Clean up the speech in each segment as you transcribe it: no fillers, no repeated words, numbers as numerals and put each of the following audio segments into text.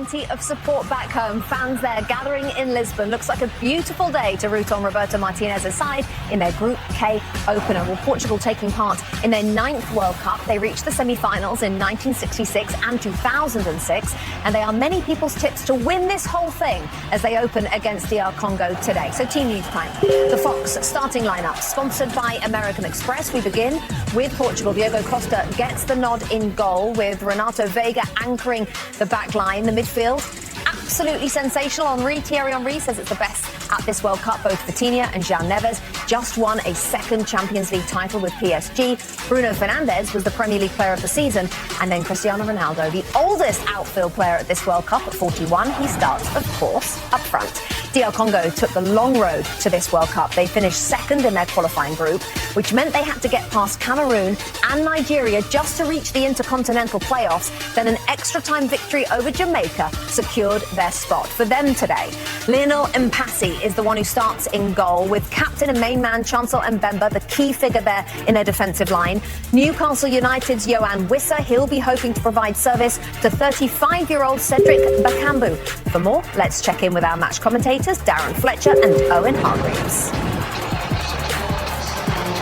plenty of support back home. Fans there gathering in Lisbon. Looks like a beautiful day to root on Roberto Martinez's side in their Group K opener. Well, Portugal taking part in their 9th World Cup. They reached the semi-finals in 1966 and 2006, and they are many people's tips to win this whole thing as they open against DR Congo today. So team news time. The Fox starting lineup, sponsored by American Express. We begin with Portugal. Diogo Costa gets the nod in goal, with Renato Veiga anchoring the back line. The midfield, absolutely sensational. Thierry Henry says it's the best at this World Cup. Both Vitinha and João Neves just won a second Champions League title with PSG. Bruno Fernandes was the Premier League Player of the Season. And then Cristiano Ronaldo, the oldest outfield player at this World Cup at 41. He starts, of course, up front. DR Congo took the long road to this World Cup. They finished second in their qualifying group, which meant they had to get past Cameroon and Nigeria just to reach the intercontinental playoffs. Then an extra-time victory over Jamaica secured their spot. For them today, Lionel Mpassi is the one who starts in goal, with captain and main man Chancel Mbemba, the key figure there in their defensive line. Newcastle United's Yohan Wissa, he'll be hoping to provide service to 35-year-old Cedric Bakambu. For more, let's check in with our match commentators, Darren Fletcher and Owen Hargreaves.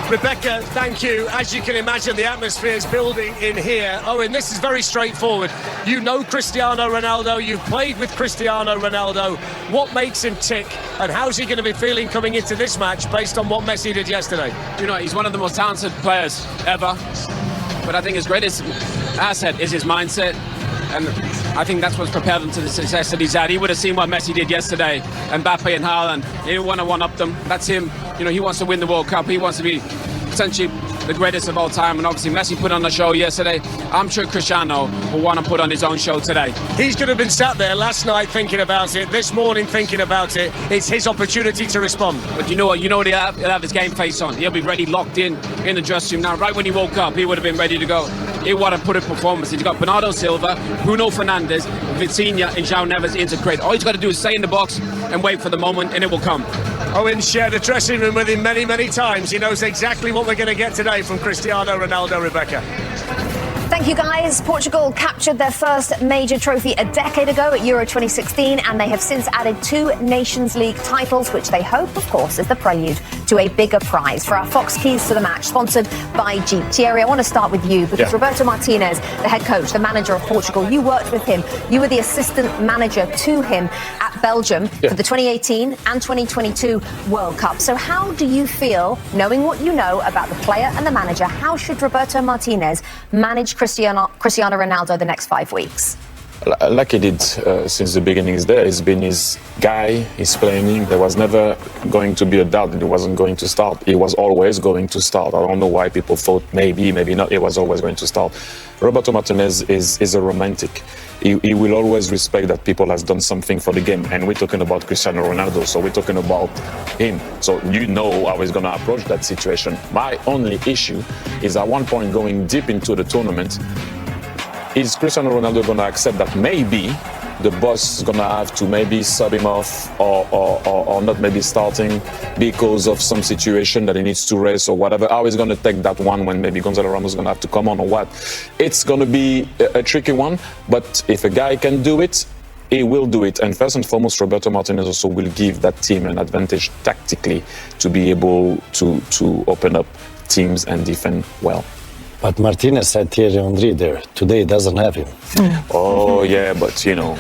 Rebecca, thank you. As you can imagine, the atmosphere is building in here. Owen, this is very straightforward. You know Cristiano Ronaldo, you've played with Cristiano Ronaldo. What makes him tick, and how's he going to be feeling coming into this match based on what Messi did yesterday? You know, he's one of the most talented players ever, but I think his greatest asset is his mindset, and I think that's what's prepared him to the success that he's had. He would have seen what Messi did yesterday, and Mbappe and Haaland. He didn't want to one-up them. That's him. You know, he wants to win the World Cup. He wants to be essentially the greatest of all time, and obviously Messi put on the show yesterday. I'm sure Cristiano will want to put on his own show today. He's going to have been sat there last night thinking about it, this morning thinking about it. It's his opportunity to respond. But you know what? He'll have his game face on. He'll be ready, locked in the dressing room now. Right when he woke up, he would have been ready to go. He would have put a performance. He's got Bernardo Silva, Bruno Fernandes, Vitinha and João Neves integrate. All he's got to do is stay in the box and wait for the moment, and it will come. Owen shared a dressing room with him many, many times. He knows exactly what we're going to get today from Cristiano Ronaldo. Rebecca. Thank you, guys. Portugal captured their first major trophy a decade ago at Euro 2016, and they have since added 2 Nations League titles, which they hope, of course, is the prelude to a bigger prize. For our Fox Keys to the Match, sponsored by Jeep. Thierry, I want to start with you, because Roberto Martinez, the head coach, the manager of Portugal, you worked with him. You were the assistant manager to him at Belgium for the 2018 and 2022 World Cup. So how do you feel, knowing what you know about the player and the manager, how should Roberto Martinez manage Cristiano Ronaldo the next 5 weeks? Like he did since the beginning is there. He's been his guy, his planning. There was never going to be a doubt that he wasn't going to start. He was always going to start. I don't know why people thought maybe not. He was always going to start. Roberto Martinez is a romantic. He will always respect that people has done something for the game. And we're talking about Cristiano Ronaldo, so we're talking about him. So you know how he's going to approach that situation. My only issue is at one point going deep into the tournament, is Cristiano Ronaldo going to accept that maybe the boss is going to have to maybe sub him off or not maybe starting because of some situation that he needs to race or whatever? How he's going to take that one when maybe Gonzalo Ramos is going to have to come on or what? It's going to be a tricky one, but if a guy can do it, he will do it. And first and foremost, Roberto Martinez also will give that team an advantage tactically to be able to open up teams and defend well. But Martinez had Thierry Henry there. Today he doesn't have him. Oh yeah, but you know,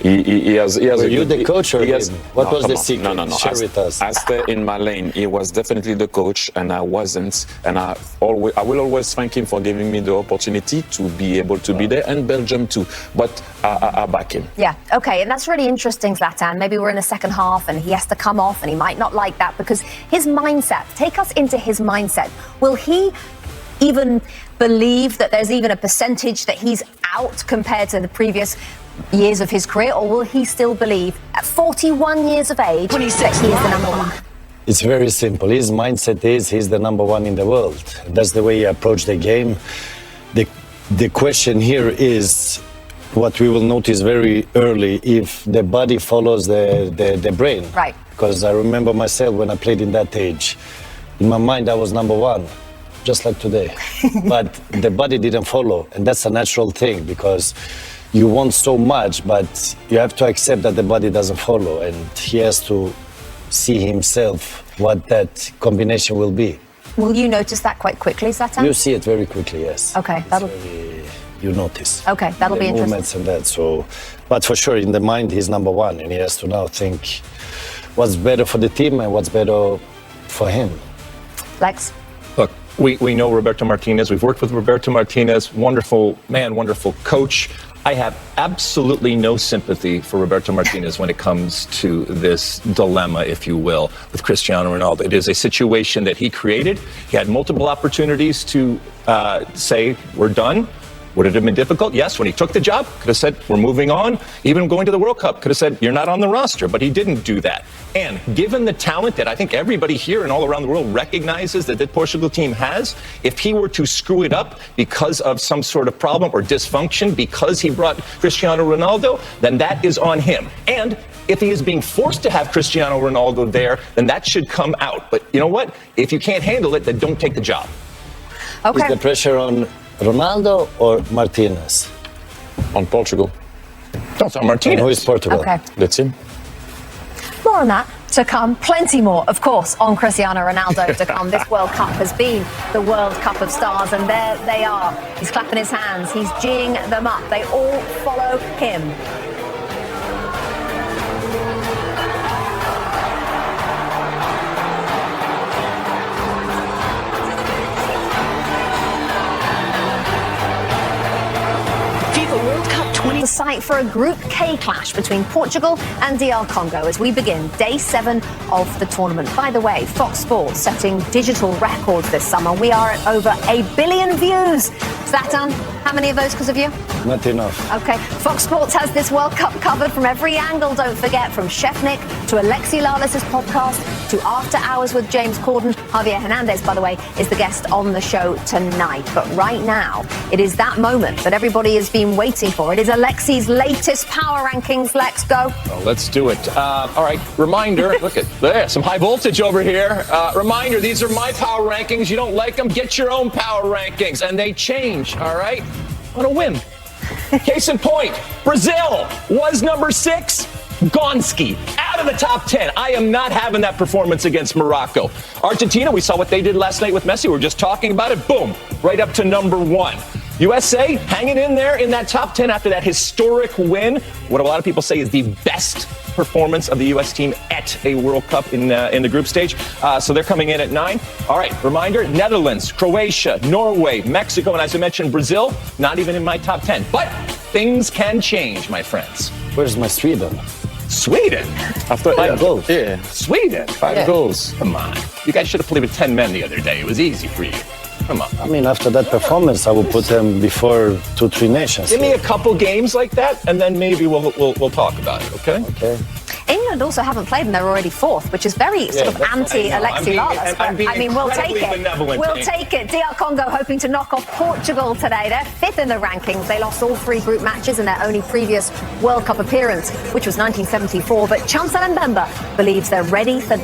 he has. Were you the coach or him? What was the secret? No. Share with us. I stay in my lane. He was definitely the coach, and I wasn't. And I will always thank him for giving me the opportunity to be able to be there, and Belgium too. But I back him. Yeah, okay, and that's really interesting, Zlatan. Maybe we're in the second half and he has to come off, and he might not like that because his mindset. Take us into his mindset. Will he even believe that there's even a percentage that he's out compared to the previous years of his career, or will he still believe at 41 years of age that he is the number one? It's very simple. His mindset is he's the number one in the world. That's the way he approached the game. The question here is what we will notice very early, if the body follows the brain. Right. Because I remember myself when I played in that age. In my mind, I was number one. Just like today. But the body didn't follow, and that's a natural thing, because you want so much, but you have to accept that the body doesn't follow, and he has to see himself what that combination will be. Will you notice that quite quickly, Zlatan? You see it very quickly, yes. Okay, You notice. Okay, that'll the be interesting. movements and that. So, but for sure, in the mind, he's number one, and he has to now think what's better for the team and what's better for him. Lex? Look, we know Roberto Martinez. We've worked with Roberto Martinez. Wonderful man, wonderful coach. I have absolutely no sympathy for Roberto Martinez when it comes to this dilemma, if you will, with Cristiano Ronaldo. It is a situation that he created. He had multiple opportunities to say, we're done. Would it have been difficult? Yes. When he took the job, could have said, we're moving on. Even going to the World Cup, could have said, you're not on the roster. But he didn't do that. And given the talent that I think everybody here and all around the world recognizes that the Portugal team has, if he were to screw it up because of some sort of problem or dysfunction because he brought Cristiano Ronaldo, then that is on him. And if he is being forced to have Cristiano Ronaldo there, then that should come out. But you know what? If you can't handle it, then don't take the job. Okay. Is the pressure on Ronaldo or Martinez? On Portugal. Don't on And who Martinez. is Portugal? Okay. The team. More on that to come. Plenty more, of course, on Cristiano Ronaldo to come. This World Cup has been the World Cup of stars, and there they are. He's clapping his hands. He's geeing them up. They all follow him. The site for a Group K clash between Portugal and DR Congo as we begin day 7 of the tournament. By the way, Fox Sports setting digital records this summer. We are at over 1 billion views. Zlatan, how many of those because of you? Not enough. Okay, Fox Sports has this World Cup covered from every angle, don't forget, from Chef Nick to Alexi Lalas's podcast to After Hours with James Corden. Javier Hernandez, by the way, is the guest on the show tonight. But right now, it is that moment that everybody has been waiting for. It is Alexi's latest power rankings. Let's go. Well, let's do it. All right, reminder, look at there, some high voltage over here. Reminder, these are my power rankings. You don't like them, get your own power rankings, and they change, all right? On a whim. Case in point, Brazil was number 6. Gonski, out of the top 10. I am not having that performance against Morocco. Argentina, we saw what they did last night with Messi. We were just talking about it. Boom, right up to number 1. USA hanging in there in that top 10 after that historic win. What a lot of people say is the best performance of the U.S. team at a World Cup in the group stage. So they're coming in at 9. All right, reminder, Netherlands, Croatia, Norway, Mexico, and as I mentioned, Brazil, not even in my top 10. But things can change, my friends. Where's my Sweden? Sweden? After 5 goals. Yeah. Sweden? 5 goals. Come on. You guys should have played with 10 men the other day. It was easy for you. Come on. I mean, after that performance, I will put them before 2-3 nations. Give me a couple games like that, and then maybe we'll talk about it, okay? Okay. England also haven't played and they're already 4th, which is very sort of anti-Alexi Lalas. I'm being I mean, we'll take incredibly it. benevolent, We'll Jane. take it. DR Congo hoping to knock off Portugal today. They're 5th in the rankings. They lost all 3 group matches in their only previous World Cup appearance, which was 1974. But Chancellor Mbemba believes they're ready for